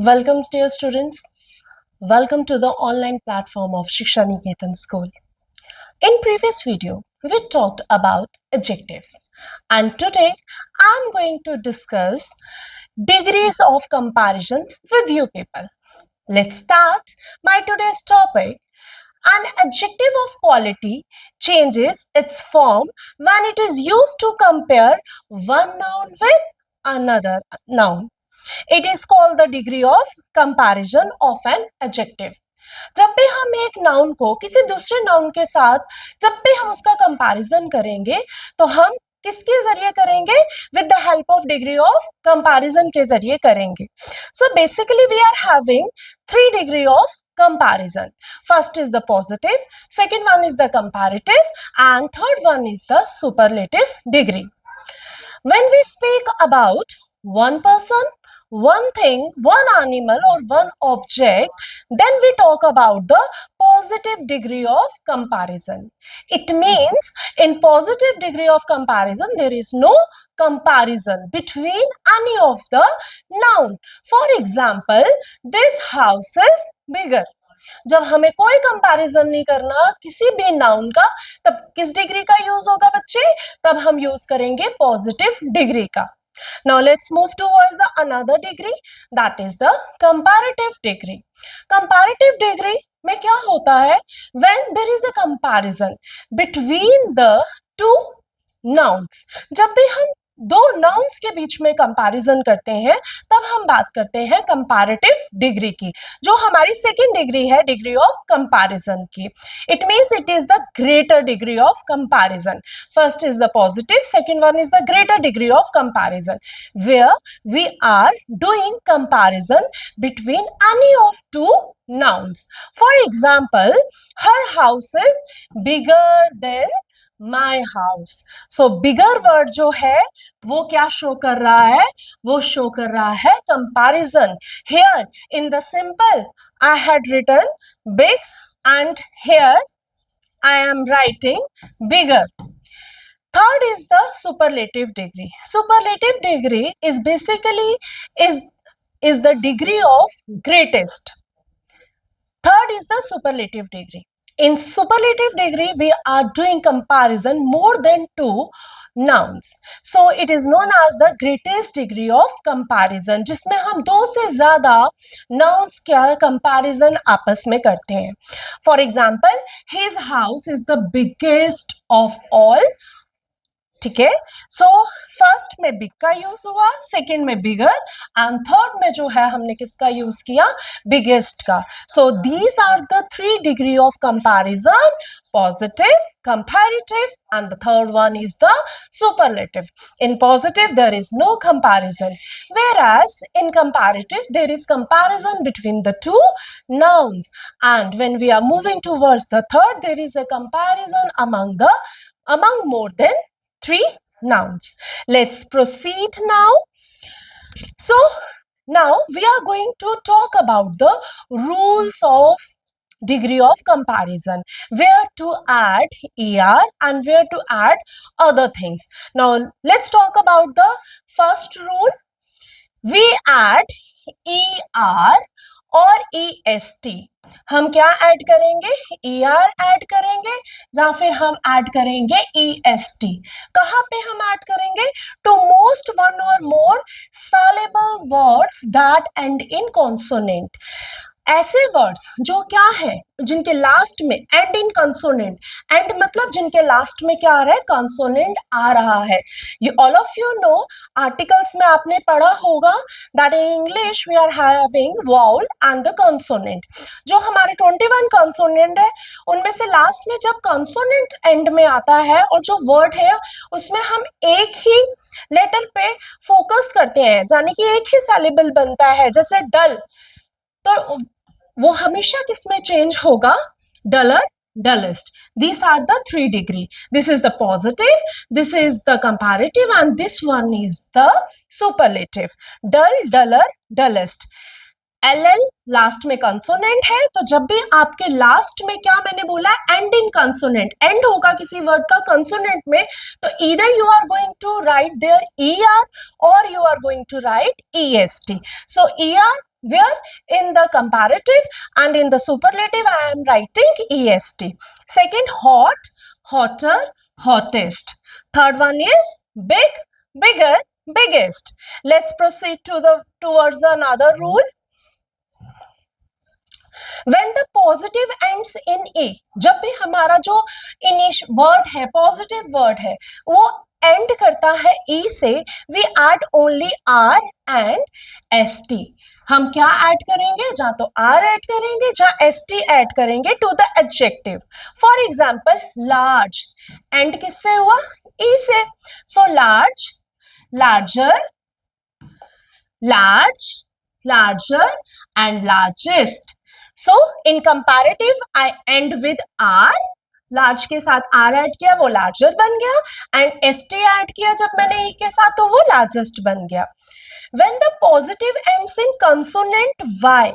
Welcome, dear students. Welcome to the online platform of Shiksha Niketan School. In previous video, we talked about adjectives, and today I'm going to discuss degrees of comparison with you people. Let's start my today's topic. An adjective of quality changes its form when it is used to compare one noun with another noun. It is called the degree of comparison of an adjective. जब भी हम एक noun को किसी दूसरे noun के साथ जब भी हम उसका कंपैरिजन करेंगे तो हम किसके जरिए करेंगे? With the help of degree of comparison के जरिए करेंगे. So basically we are having three degree of comparison. First is the positive, second one is the comparative, and third one is the superlative degree. When we speak about one person, one thing, one animal, or one object, then we talk about the positive degree of comparison. It means in positive degree of comparison, there is no comparison between any of the noun. For example, this house is bigger. जब हमें कोई comparison नहीं करना किसी भी noun का, तब किस डिग्री का यूज होगा बच्चे? तब हम यूज करेंगे पॉजिटिव डिग्री का. Now let's move towards the another degree, that is the comparative degree. Comparative degree में क्या होता है? When there is a comparison between the two nouns. जब भी हम दो नाउन्स के बीच में कंपैरिजन करते हैं तब हम बात करते हैं कंपैरेटिव डिग्री की, जो हमारी सेकेंड डिग्री है डिग्री ऑफ कंपैरिजन की. It means it is the greater degree of comparison. First is the positive, second one is the greater degree of comparison, where we are doing comparison between any of two nouns. For example, her house is bigger than my house. So bigger word जो है वो क्या show कर रहा है? वो show कर रहा है comparison. Here in the simple I had written big and here I am writing bigger. Third is the superlative degree. Superlative degree is basically is the degree of greatest. Third is the superlative degree. In superlative degree, we are doing comparison more than two nouns. So it is known as the greatest degree of comparison, जिसमें हम दो से ज्यादा nouns का comparison आपस में करते हैं. For example, his house is the biggest of all. ठीक है. सो फर्स्ट में बिग का यूज हुआ, सेकेंड में बिगर, एंड थर्ड में जो है हमने किसका यूज किया? बिगेस्ट का. So these are the three degree of comparison: positive, comparative, and the third one is the superlative. In positive there is no comparison, whereas in comparative there is comparison between the two nouns, and when we are moving towards the third there is a comparison among more than three nouns. Let's proceed now. So now we are going to talk about the rules of degree of comparison, where to add er and where to add other things. Now let's talk about the first rule. We add er और est. हम क्या add करेंगे? er add करेंगे या फिर हम add करेंगे est. कहाँ पे हम ऐड करेंगे? टू मोस्ट वन और मोर syllable words that end in consonant. ऐसे वर्ड्स जो क्या है, जिनके लास्ट में एंड इन कंसोनेंट. एंड मतलब जिनके लास्ट में क्या आ रहा है? कंसोनेंट आ रहा है. You all of you know, articles में आपने पढ़ा होगा that in English we are having vowel and the consonant. जो हमारे 21 कंसोनेंट है उनमें से लास्ट में जब कंसोनेंट एंड में आता है और जो वर्ड है उसमें हम एक ही लेटर पे फोकस करते हैं, यानी कि एक ही सिलेबल बनता है. जैसे डल, तो वो हमेशा किसमें चेंज होगा? Dollar, dullest. These are the three degree. This is the positive, this is the comparative, and this one is the superlative. Dull, duller, dullest. L L last में कंसोनेंट है, तो जब भी आपके लास्ट में क्या मैंने बोला एंड इन कंसोनेंट, एंड होगा किसी वर्ड का कंसोनेंट में, तो either you are going to write there E R और you are going to write est. So er where in the comparative, and in the superlative I am writing est. Second, hot, hotter, hottest. Third one is big, bigger, biggest. Let's proceed to the towards another rule. When the positive ends in e, जब भी हमारा जो इनिश word है, positive word है, वो end करता है ई से, we add only R and S T. हम क्या ऐड करेंगे? जहां तो आर ऐड करेंगे, जहां एस टी ऐड करेंगे to the adjective. For example large, and किससे हुआ? ई से. So large, larger, large, larger and largest. So in comparative I end with r. Large के साथ आर ऐड किया, वो लार्जर बन गया, एंड एस टी ऐड किया जब मैंने ई के साथ, तो वो लार्जेस्ट बन गया. When the positive ends in consonant y,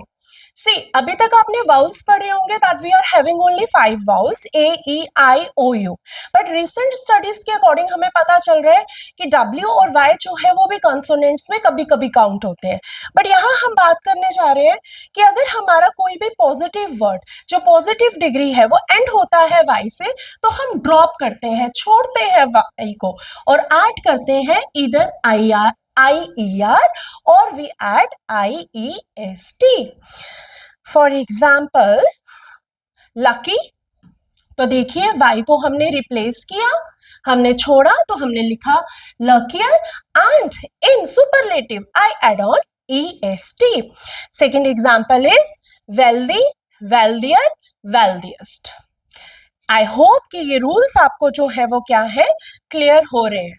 see अभी तक आपने वाउल्स पढ़े होंगे, that we are having only 5 vowels a e i o u, but recent studies के अकॉर्डिंग हमें पता चल रहा है कि w और y जो है वो भी consonants में कभी कभी काउंट होते हैं. बट यहाँ हम बात करने जा रहे हैं कि अगर हमारा कोई भी पॉजिटिव वर्ड जो पॉजिटिव डिग्री है वो एंड होता है y से, तो हम ड्रॉप करते हैं, छोड़ते हैं y को और ऐड करते हैं इधर IER or we add IEST. For example, lucky, तो देखिए y को हमने रिप्लेस किया, हमने छोड़ा, तो हमने लिखा luckier, and in superlative I add on EST. Second example is wealthy, wealthier, wealthiest. I hope कि ये रूल्स आपको जो है वो क्या है, क्लियर हो रहे हैं.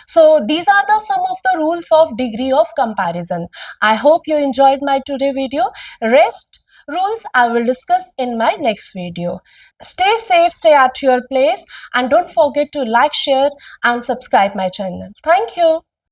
So these are the some of the rules of degree of comparison. I hope you enjoyed my today video. Rest rules I will discuss in my next video. Stay safe, stay at your place, and don't forget to like, share and subscribe my channel. Thank you.